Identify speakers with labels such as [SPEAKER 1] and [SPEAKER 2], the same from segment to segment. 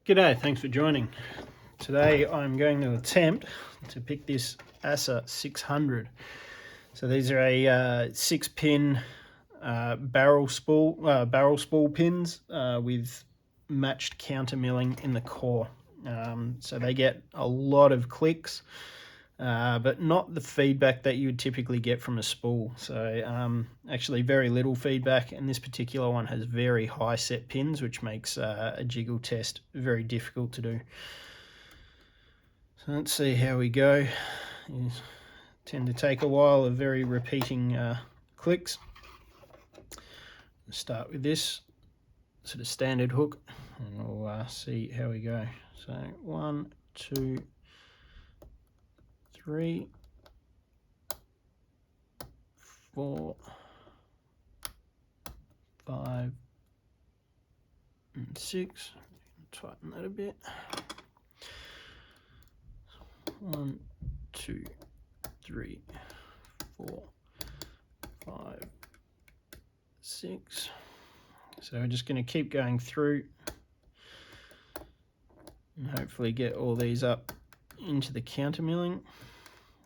[SPEAKER 1] G'day, thanks for joining. Today I'm going to attempt to pick this Assa 600. So these are a 6-pin barrel spool pins with matched counter milling in the core. So they get a lot of clicks, but not the feedback that you would typically get from a spool. So actually very little feedback, and this particular one has very high set pins, which makes a jiggle test very difficult to do. So let's see how we go. These tend to take a while of very repeating clicks. Let's start with this sort of standard hook, and we'll see how we go. So 1, 2, 3, 4, 5, and 6. Tighten that a bit. 1, 2, 3, 4, 5, 6. So we're just going to keep going through and hopefully get all these up into the counter milling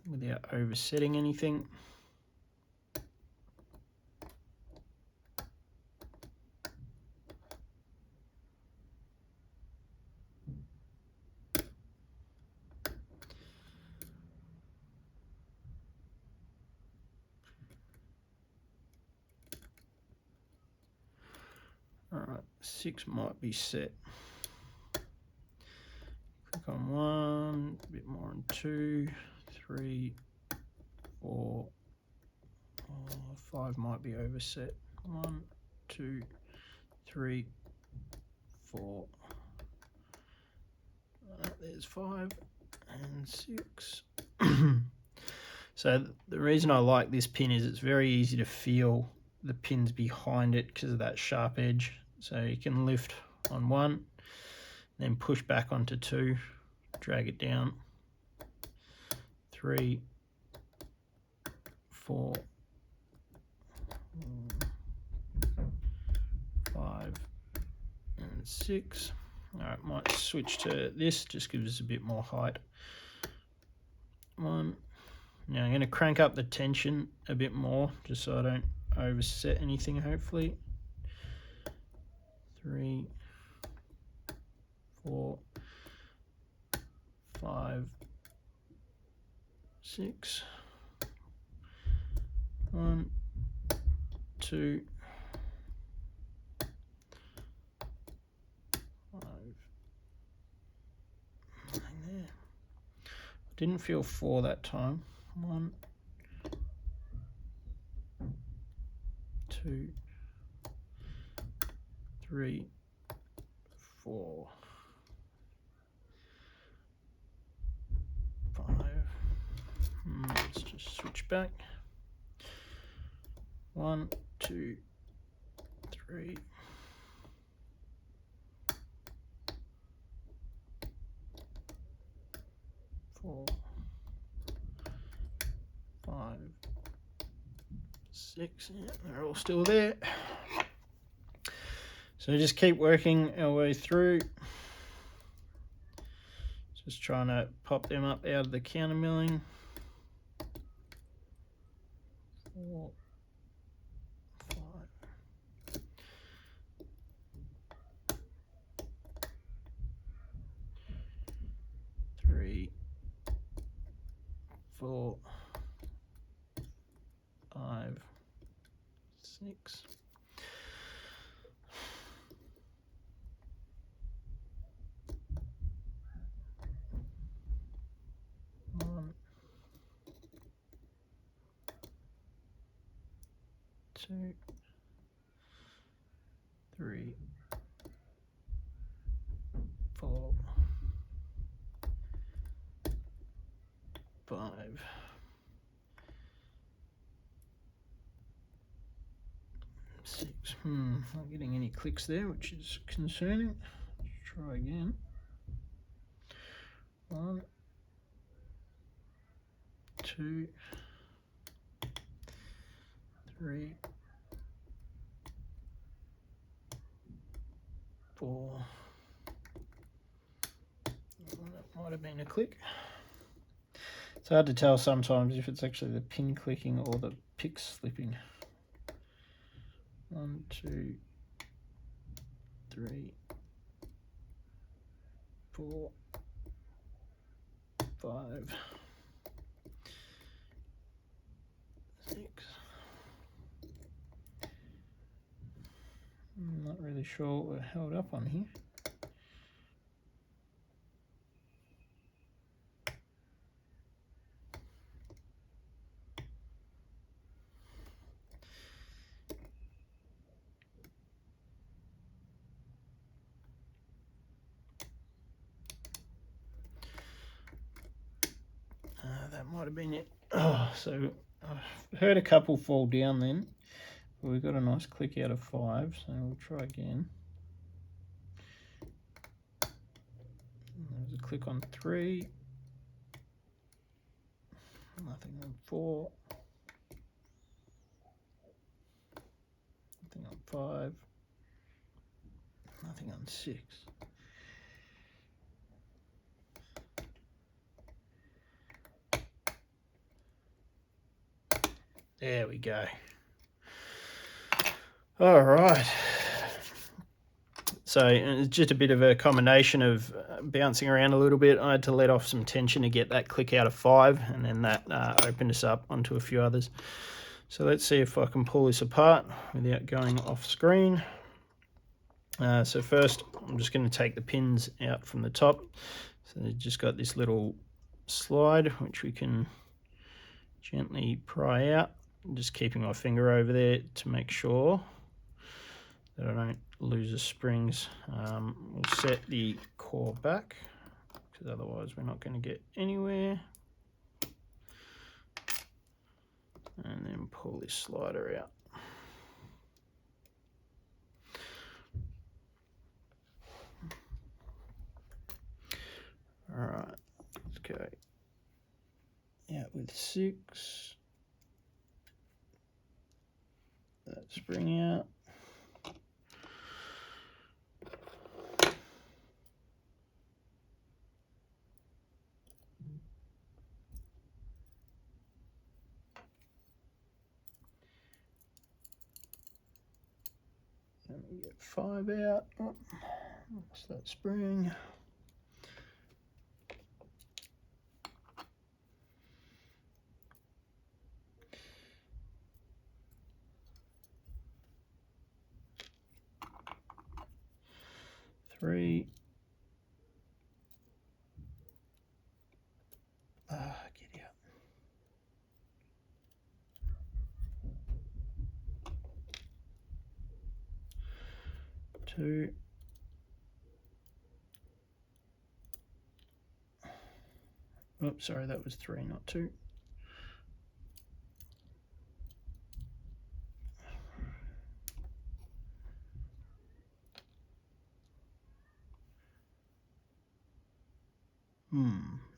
[SPEAKER 1] without oversetting anything. Alright, 6 might be set. Click on 1, a bit more on 2, 3, 4, 5 might be overset. 1, 2, 3, 4. There's 5 and 6. So the reason I like this pin is it's very easy to feel the pins behind it because of that sharp edge. So you can lift on 1, then push back onto 2, drag it down, 3, 4, 5, and 6. Alright, might switch to this, just gives us a bit more height. 1. Now I'm going to crank up the tension a bit more, just so I don't overset anything, hopefully. 3, 4, 5, 6. 1, 2, 5. There. Didn't feel 4 that time. 1, 2, 3, 4, 5. Let's just switch back. 1, 2, 3, 4, 5, 6. Yeah, they're all still there. So just keep working our way through. Just trying to pop them up out of the counter milling. 4, 5. 3, 4, 5, 6. 1, 2, 3, 4, 5, 6. Not getting any clicks there, which is concerning. Let's try again. 1, 2, 3, 4, might have been a click. It's hard to tell sometimes if it's actually the pin clicking or the pick slipping. 1, 2, 3, 4, 5, 6. I'm not really sure what we're held up on here. That might have been it. Oh, so I've heard a couple fall down then. But we've got a nice click out of 5, so we'll try again. There's a click on 3. Nothing on 4. Nothing on 5. Nothing on 6. There we go. All right. So it's just a bit of a combination of bouncing around a little bit. I had to let off some tension to get that click out of 5, and then that opened us up onto a few others. So let's see if I can pull this apart without going off screen. So first, I'm just going to take the pins out from the top. So they've just got this little slide, which we can gently pry out. I'm just keeping my finger over there to make sure that I don't lose the springs. We'll set the core back, because otherwise we're not going to get anywhere. And then pull this slider out. All right, let's go out with 6. That spring out. Let me get 5 out. Oh, what's that spring? Three. Get out. 2. Oops, sorry, that was 3, not 2.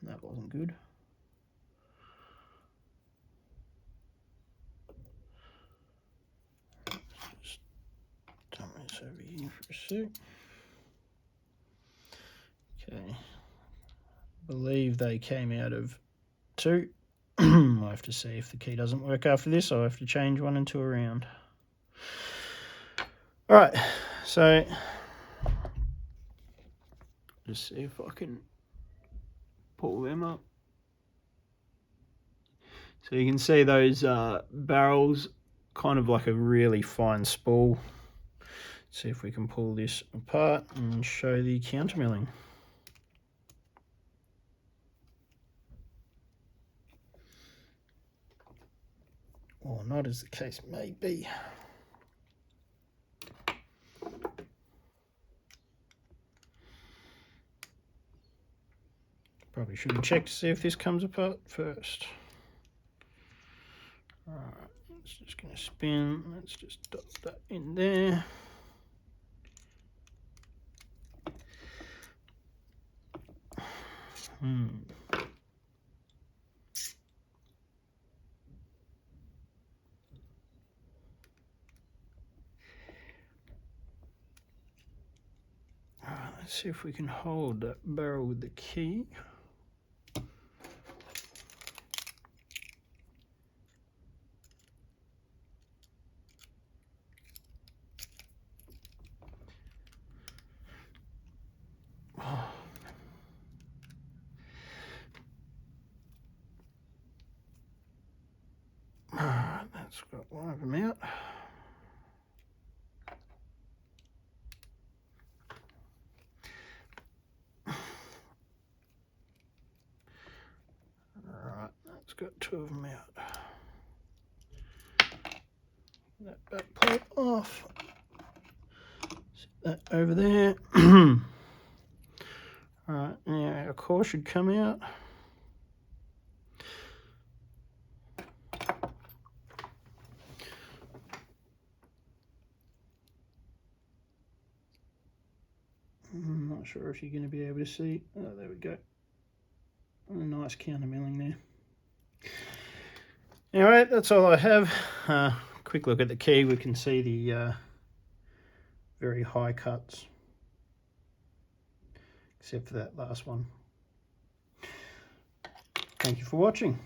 [SPEAKER 1] That wasn't good. Just dump this over here for a sec. Okay. I believe they came out of 2. I'll have to see if the key doesn't work after this. I'll have to change 1 and 2 around. All right, so just see if I can pull them up. So you can see those barrels, kind of like a really fine spool. See if we can pull this apart and show the countermilling. Or not, as the case may be. Probably should have checked to see if this comes apart first. Alright, it's just going to spin. Let's just dot that in there. Let's see if we can hold that barrel with the key. Alright, that's got one of them out. Alright, that's got two of them out. That back plate off. Set that over there. Alright, now our core should come out. I'm not sure if you're going to be able to see. Oh, there we go. A nice counter milling there. Alright, that's all I have. Quick look at the key. We can see the very high cuts, except for that last one. Thank you for watching.